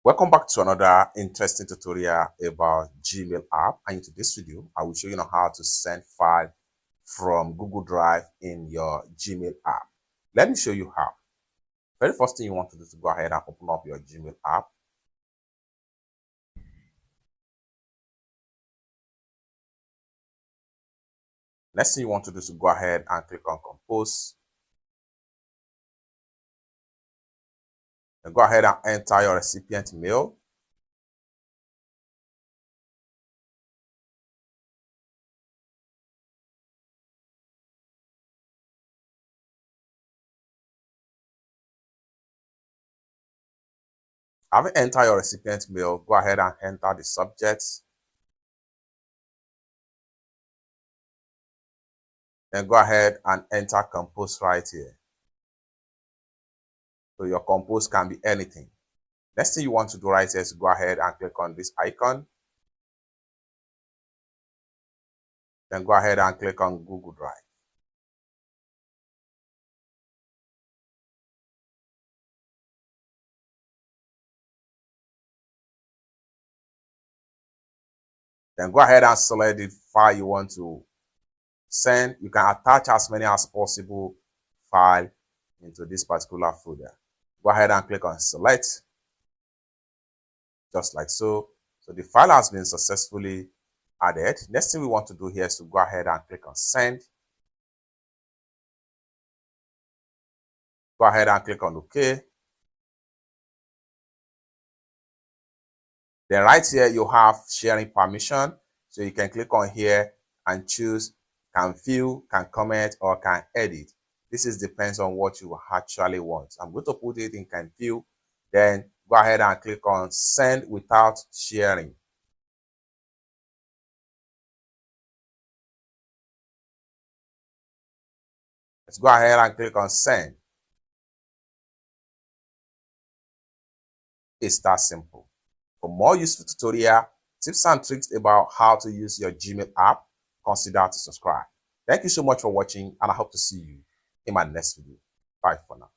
Welcome back to another interesting tutorial about Gmail app, and in today's video I will show you how to send file from Google Drive in your Gmail app. Let me show you how. Very first thing you want to do is to go ahead and open up your Gmail app. Next thing you want to do is to go ahead and click on Compose. Then go ahead and enter your recipient mail. Having entered your recipient mail, go ahead and enter the subject. Then go ahead and enter Compose right here. So your compose can be anything. Next thing you want to do right here is go ahead and click on this icon. Then go ahead and click on Google Drive. Then go ahead and select the file you want to send. You can attach as many as possible file into this particular folder. Go ahead and click on select, just like so. So the file has been successfully added. Next thing we want to do here is to go ahead and click on send. Go ahead and click on OK. Then right here you have sharing permission. So you can click on here and choose can view, can comment, or can edit. This is depends on what you actually want. I'm going to put it in can view. Then go ahead and click on send without sharing. Let's go ahead and click on send. It's that simple. For more useful tutorial, tips and tricks about how to use your Gmail app, consider to subscribe. Thank you so much for watching, and I hope to see you in my next video. Bye for now.